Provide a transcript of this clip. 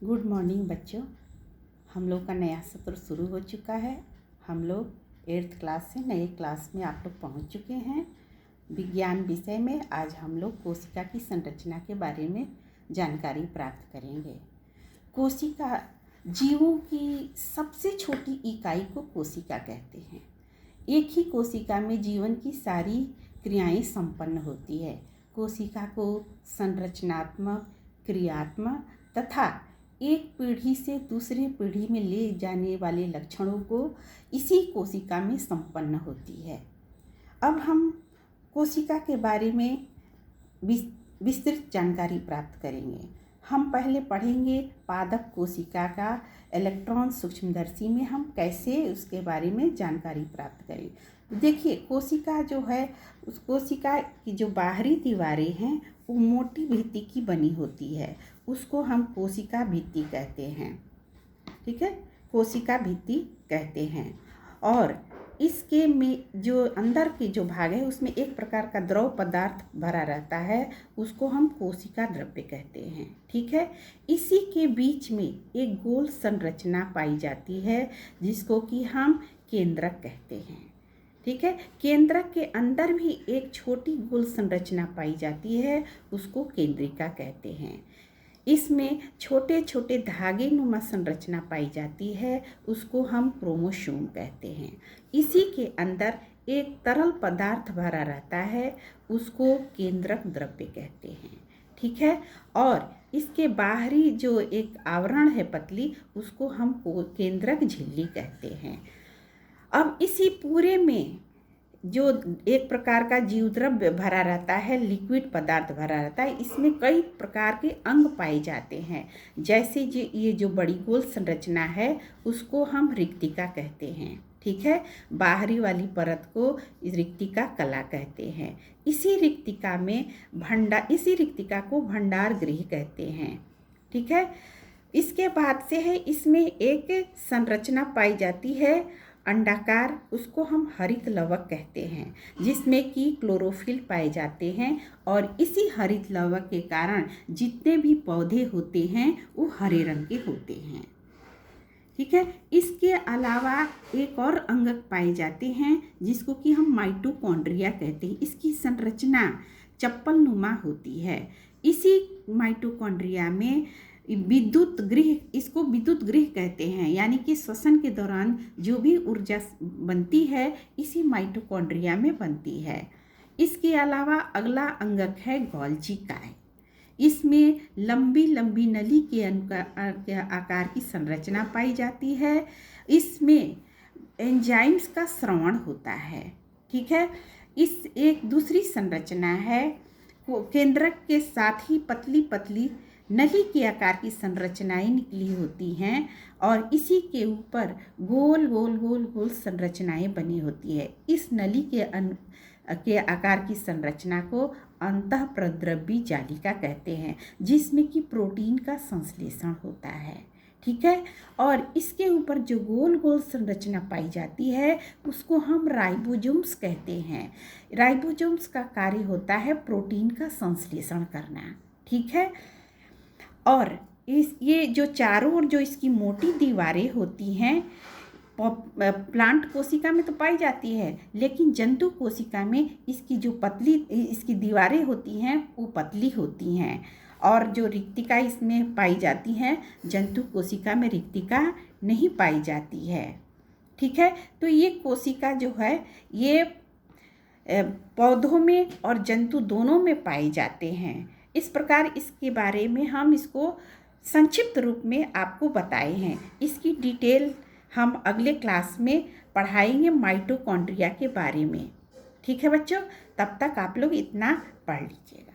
Good morning बच्चों। हम लोग का नया सत्र शुरू हो चुका है। हम लोग 8th क्लास से नए क्लास में आप लोग पहुंच चुके हैं। विज्ञान विषय में आज हम लोग कोशिका की संरचना के बारे में जानकारी प्राप्त करेंगे। कोशिका जीवों की सबसे छोटी इकाई को कोशिका कहते हैं। एक ही कोशिका में जीवन की सारी क्रियाएं संपन्न होती है। कोशिका को संरचनात्मक, क्रियात्मक तथा एक पीढ़ी से दूसरी पीढ़ी में ले जाने वाले लक्षणों को इसी कोशिका में संपन्न होती है। अब हम कोशिका के बारे में विस्तृत जानकारी प्राप्त करेंगे। हम पहले पढ़ेंगे पादप कोशिका का इलेक्ट्रॉन सूक्ष्मदर्शी में हम कैसे उसके बारे में जानकारी प्राप्त करें। देखिए, कोशिका जो है, उस कोशिका की जो बाहरी दीवारें हैं वो मोटी भित्ति की बनी होती है। उसको हम कोशिका भित्ति कहते हैं। ठीक है, कोशिका भित्ति कहते हैं। और इसके में जो अंदर के जो भाग है उसमें एक प्रकार का द्रव पदार्थ भरा रहता है, उसको हम कोशिका द्रव्य कहते हैं। ठीक है, इसी के बीच में एक गोल संरचना पाई जाती है जिसको कि हम केंद्रक कहते हैं। ठीक है, केंद्रक के अंदर भी एक छोटी गोल संरचना पाई जाती है, उसको केंद्रिका कहते हैं। इसमें छोटे छोटे धागे नुमा संरचना पाई जाती है, उसको हम क्रोमोसोम कहते हैं। इसी के अंदर एक तरल पदार्थ भरा रहता है, उसको केंद्रक द्रव्य कहते हैं। ठीक है, और इसके बाहरी जो एक आवरण है पतली, उसको हम केंद्रक झिल्ली कहते हैं। अब इसी पूरे में जो एक प्रकार का जीवद्रव्य भरा रहता है, लिक्विड पदार्थ भरा रहता है, इसमें कई प्रकार के अंग पाए जाते हैं। जैसे ये जो बड़ी गोल संरचना है उसको हम रिक्तिका कहते हैं। ठीक है, बाहरी वाली परत को रिक्तिका कला कहते हैं। इसी रिक्तिका को भंडार गृह कहते हैं। ठीक है, इसके बाद से है इसमें एक संरचना पाई जाती है अंडाकार, उसको हम हरित लवक कहते हैं, जिसमें कि क्लोरोफिल पाए जाते हैं। और इसी हरित लवक के कारण जितने भी पौधे होते हैं वो हरे रंग के होते हैं। ठीक है, इसके अलावा एक और अंगक पाए जाते हैं जिसको कि हम माइटोकॉन्ड्रिया कहते हैं। इसकी संरचना चप्पल नुमा होती है। इसी माइटोकॉन्ड्रिया में इसको विद्युत गृह कहते हैं, यानी कि श्वसन के दौरान जो भी ऊर्जा बनती है इसी माइटोकॉन्ड्रिया में बनती है। इसके अलावा अगला अंगक है गोल्जी काय। इसमें लंबी लंबी नली के आकार की संरचना पाई जाती है। इसमें एंजाइम्स का स्रवण होता है। ठीक है, इस एक दूसरी संरचना है केंद्रक के साथ ही पतली पतली नली के आकार की संरचनाएं निकली होती हैं और इसी के ऊपर गोल गोल गोल गोल संरचनाएं बनी होती है। इस नली के आकार की संरचना को अंतःप्रद्रव्य जालिका कहते हैं, जिसमें कि प्रोटीन का संश्लेषण होता है। ठीक है, और इसके ऊपर जो गोल गोल संरचना पाई जाती है उसको हम राइबोसोम्स कहते हैं। राइबोसोम्स का कार्य होता है प्रोटीन का संश्लेषण करना। ठीक है, और ये जो चारों ओर जो इसकी मोटी दीवारें होती हैं प्लांट कोशिका में तो पाई जाती है, लेकिन जंतु कोशिका में इसकी दीवारें होती हैं वो पतली होती हैं। और जो रिक्तिका इसमें पाई जाती हैं, जंतु कोशिका में रिक्तिका नहीं पाई जाती है। ठीक है, तो ये कोशिका जो है ये पौधों में और जंतु दोनों में पाए जाते हैं। इस प्रकार इसके बारे में हम इसको संक्षिप्त रूप में आपको बताए हैं। इसकी डिटेल हम अगले क्लास में पढ़ाएंगे माइटोकॉन्ड्रिया के बारे में। ठीक है बच्चों, तब तक आप लोग इतना पढ़ लीजिएगा।